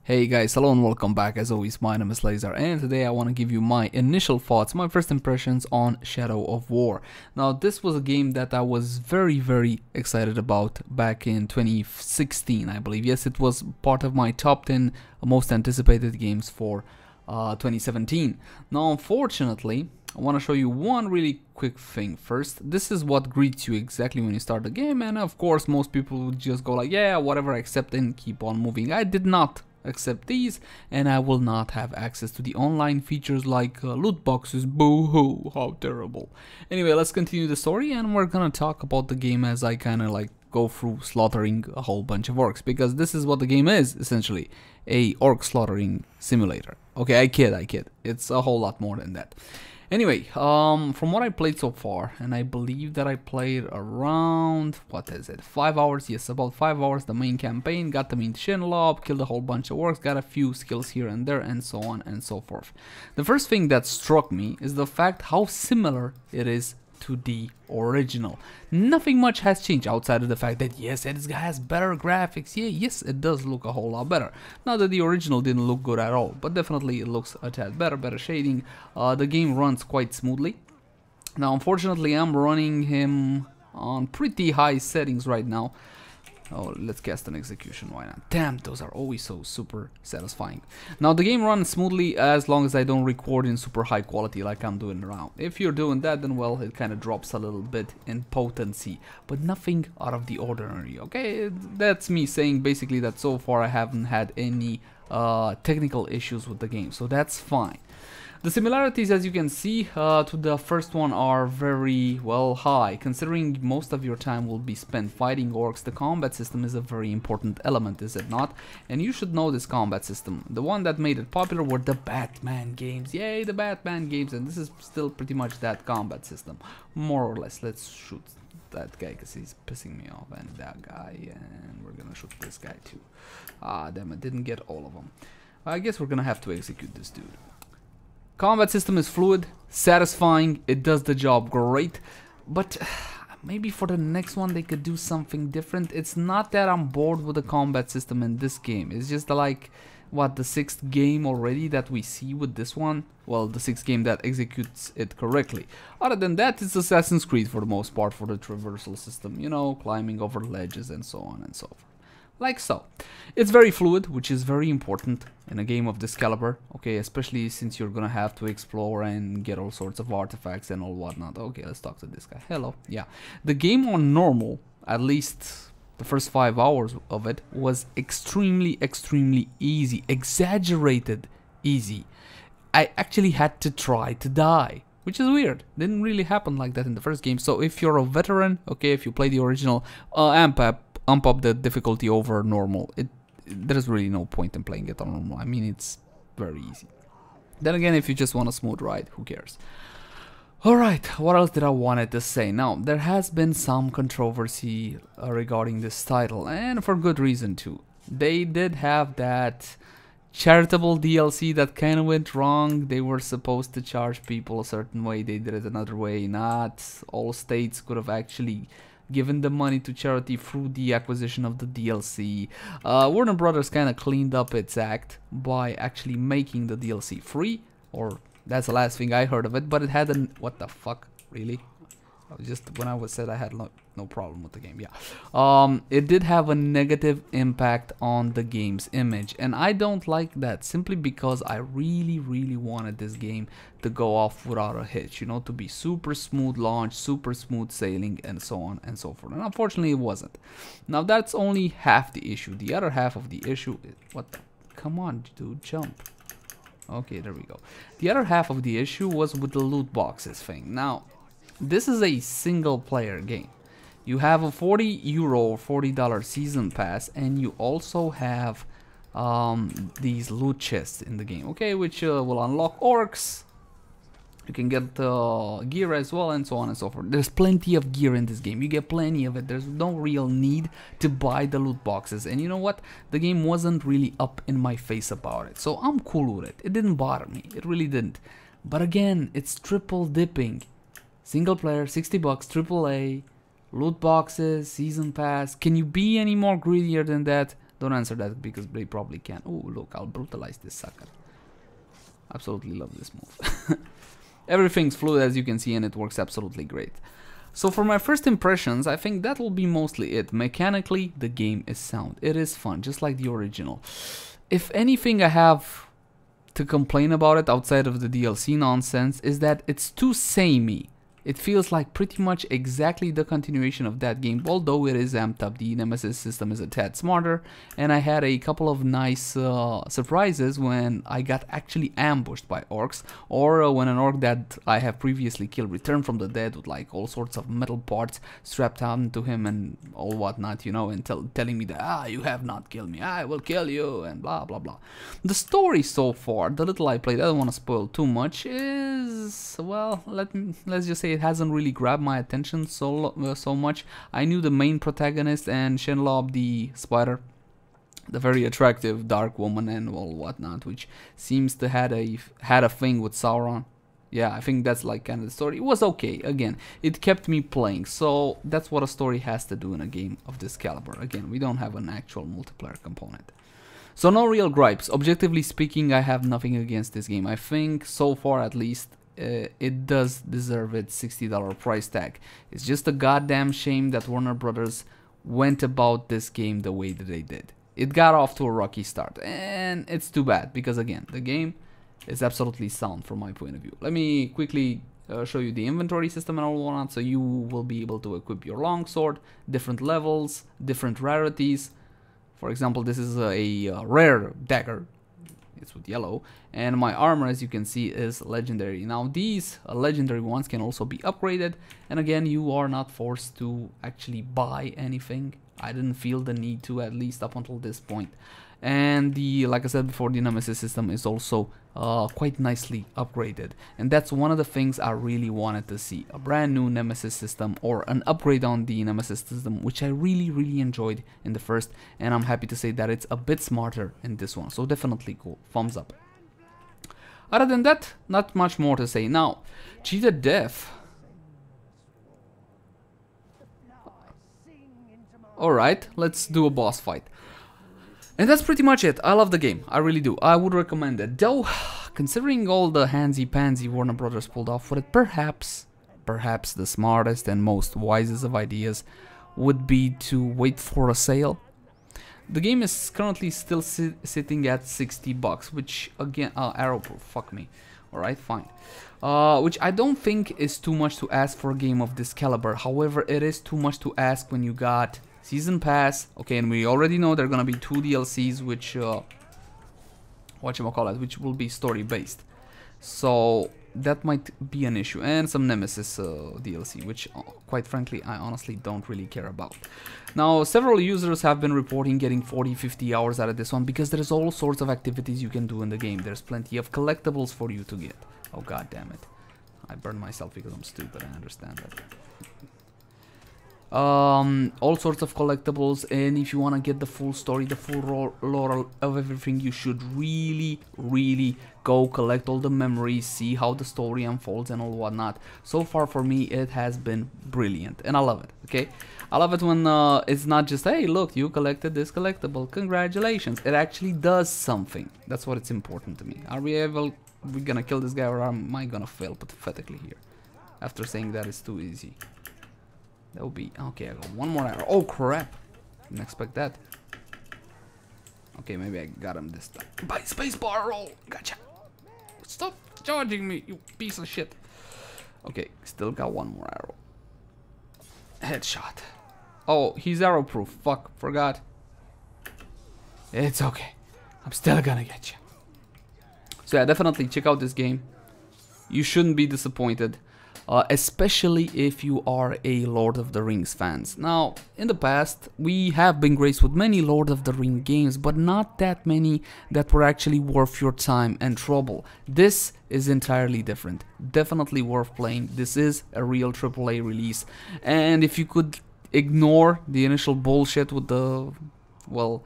Hey guys, hello and welcome back. As always, my name is Laser, and today I want to give you my initial thoughts, my first impressions on Shadow of War. Now, this was a game that I was very excited about back in 2016, I believe. Yes, it was part of my top 10 most anticipated games for 2017. Now, unfortunately, I want to show you one really quick thing first. This is what greets you exactly when you start the game, and of course most people would just go like, yeah, whatever, accept and keep on moving. I did not accept these, and I will not have access to the online features like loot boxes. Boo-hoo, how terrible. Anyway, let's continue the story, and we're gonna talk about the game as I kind of like go through slaughtering a whole bunch of orcs, because this is what the game is, essentially a orc slaughtering simulator. Okay, I kid, it's a whole lot more than that. Anyway, from what I played so far, and I believe that I played around, what is it, 5 hours? Yes, about 5 hours, the main campaign, got the main Shinlob, killed a whole bunch of orcs, got a few skills here and there, and so on and so forth. The first thing that struck me is the fact how similar it is to the original. Nothing much has changed outside of the fact that yes, this guy has better graphics. Yeah, yes, it does look a whole lot better. Not that the original didn't look good at all, but definitely it looks a tad better shading. The game runs quite smoothly. Now, unfortunately, I'm running him on pretty high settings right now. Oh, let's cast an execution, why not? Damn, those are always so super satisfying. Now, the game runs smoothly as long as I don't record in super high quality like I'm doing now. If you're doing that, then well, it kind of drops a little bit in potency, but nothing out of the ordinary, okay? That's me saying basically that so far I haven't had any technical issues with the game, so that's fine. The similarities, as you can see, to the first one are very, well, high. Considering most of your time will be spent fighting orcs, the combat system is a very important element, is it not? And you should know this combat system. The one that made it popular were the Batman games. Yay, the Batman games, and this is still pretty much that combat system, more or less. Let's shoot that guy because he's pissing me off, and that guy, and we're gonna shoot this guy too. Ah, damn it, didn't get all of them. I guess we're gonna have to execute this dude. Combat system is fluid, satisfying, it does the job great, but maybe for the next one they could do something different. It's not that I'm bored with the combat system in this game, it's just like, what, the 6th game already that we see with this one? Well, the 6th game that executes it correctly. Other than that, it's Assassin's Creed for the most part for the traversal system, you know, climbing over ledges and so on and so forth. Like so. It's very fluid, which is very important in a game of this caliber, okay, especially since you're gonna have to explore and get all sorts of artifacts and all whatnot. Okay, let's talk to this guy. Hello. Yeah, the game on normal, at least the first 5 hours of it, was extremely easy, exaggerated easy. I actually had to try to die, which is weird. Didn't really happen like that in the first game. So if you're a veteran, okay, if you play the original, amp up the difficulty over normal. There's really no point in playing it on normal. I mean, it's very easy. Then again, if you just want a smooth ride, who cares? Alright, what else did I wanted to say? Now, there has been some controversy regarding this title, and for good reason too. They did have that charitable DLC that kind of went wrong. They were supposed to charge people a certain way, they did it another way. Not all states could have actually given the money to charity through the acquisition of the DLC. Warner Brothers kind of cleaned up its act by actually making the DLC free, or that's the last thing I heard of it, but it had an, what the fuck, really? Just when I said I had no problem with the game, yeah. It did have a negative impact on the game's image, and I don't like that, simply because I really wanted this game to go off without a hitch, you know, to be super smooth launch, super smooth sailing, and so on and so forth. And unfortunately it wasn't. Now that's only half the issue. The other half of the issue is, what the, come on dude, jump. Okay, there we go. The other half of the issue was with the loot boxes thing. Now, this is a single player game. You have a €40 or $40 season pass, and you also have these loot chests in the game, okay, which will unlock orcs. You can get gear as well, and so on and so forth. There's plenty of gear in this game. You get plenty of it. There's no real need to buy the loot boxes. And you know what? The game wasn't really up in my face about it. So I'm cool with it. It didn't bother me. It really didn't. But again, it's triple dipping. Single player, 60 bucks, AAA, loot boxes, season pass. Can you be any more greedier than that? Don't answer that because they probably can. Oh, look, I'll brutalize this sucker. Absolutely love this move. Everything's fluid as you can see, and it works absolutely great. So for my first impressions, I think that will be mostly it. Mechanically, the game is sound. It is fun, just like the original. If anything I have to complain about it outside of the DLC nonsense is that it's too samey. It feels like pretty much exactly the continuation of that game, although it is amped up. The Nemesis system is a tad smarter, and I had a couple of nice surprises when I got actually ambushed by orcs, or when an orc that I have previously killed returned from the dead with like all sorts of metal parts strapped onto him and all whatnot, you know, and telling me that, you have not killed me, I will kill you, and blah blah blah. The story so far, the little I played, I don't want to spoil too much, is, well, let's just say it hasn't really grabbed my attention so much. I knew the main protagonist and Shenlob the spider, the very attractive dark woman and all whatnot, which seems to had a thing with Sauron. Yeah, I think that's like kind of the story. It was okay. Again, it kept me playing, so that's what a story has to do in a game of this caliber. Again, we don't have an actual multiplayer component. So no real gripes. Objectively speaking, I have nothing against this game. I think so far at least it does deserve its $60 price tag. It's just a goddamn shame that Warner Brothers went about this game the way that they did. It got off to a rocky start, and it's too bad because again, the game is absolutely sound from my point of view. Let me quickly show you the inventory system and all whatnot, so you will be able to equip your longsword, different levels, different rarities. For example, this is a rare dagger. It's with yellow, and my armor, as you can see, is legendary. Now these legendary ones can also be upgraded, and again, you are not forced to actually buy anything. I didn't feel the need to, at least up until this point. And the, like I said before, the Nemesis system is also quite nicely upgraded, and that's one of the things I really wanted to see, a brand new Nemesis system or an upgrade on the Nemesis system, which I really enjoyed in the first, and I'm happy to say that it's a bit smarter in this one, so definitely cool, thumbs up. Other than that, not much more to say. Now, cheated death. Alright, let's do a boss fight. And that's pretty much it. I love the game. I really do. I would recommend it. Though, considering all the handsy-pansy Warner Brothers pulled off with it, perhaps the smartest and most wisest of ideas would be to wait for a sale. The game is currently still sitting at $60, which again, arrowproof, fuck me. Alright, fine. Which I don't think is too much to ask for a game of this caliber. However, it is too much to ask when you got Season Pass, okay, and we already know there are gonna be 2 DLCs, which which will be story based. So that might be an issue, and some Nemesis DLC, which quite frankly I honestly don't really care about. Now, several users have been reporting getting 40-50 hours out of this one because there's all sorts of activities you can do in the game. There's plenty of collectibles for you to get. Oh god damn it, I burned myself because I'm stupid, I understand that. All sorts of collectibles, and if you want to get the full story, the full lore of everything, you should really go collect all the memories, see how the story unfolds and all whatnot. So far for me it has been brilliant, and I love it. Okay, I love it when it's not just, hey look, you collected this collectible, congratulations. It actually does something. That's what it's important to me. Are we gonna kill this guy, or am I gonna fail pathetically here after saying that it's too easy? That will be okay. I got one more arrow. Oh crap! Didn't expect that. Okay, maybe I got him this time. By spacebar roll. Gotcha. Stop charging me, you piece of shit. Okay, still got one more arrow. Headshot. Oh, he's arrow proof. Fuck, forgot. It's okay. I'm still gonna get you. So yeah, definitely check out this game. You shouldn't be disappointed. Especially if you are a Lord of the Rings fans. Now, in the past, we have been graced with many Lord of the Rings games, but not that many that were actually worth your time and trouble. This is entirely different. Definitely worth playing. This is a real AAA release. And if you could ignore the initial bullshit with the, well,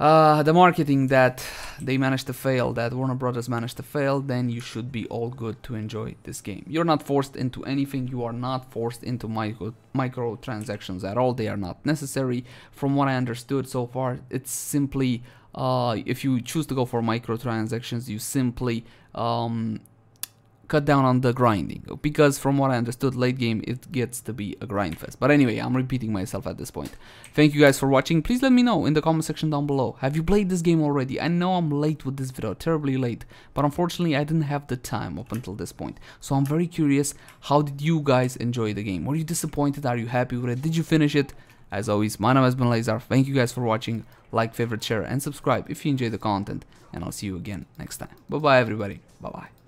the marketing that they managed to fail, that Warner Brothers managed to fail, then you should be all good to enjoy this game. You're not forced into anything. You are not forced into microtransactions at all. They are not necessary. From what I understood so far, it's simply if you choose to go for microtransactions, you simply cut down on the grinding, because from what I understood, late game it gets to be a grind fest. But anyway, I'm repeating myself at this point. Thank you guys for watching. Please let me know in the comment section down below, have you played this game already? I know I'm late with this video, terribly late, but unfortunately I didn't have the time up until this point. So I'm very curious, how did you guys enjoy the game? Were you disappointed? Are you happy with it? Did you finish it? As always, my name has been Leyzar. Thank you guys for watching. Like, favorite, share, and subscribe if you enjoy the content, and I'll see you again next time. Bye bye everybody. Bye bye.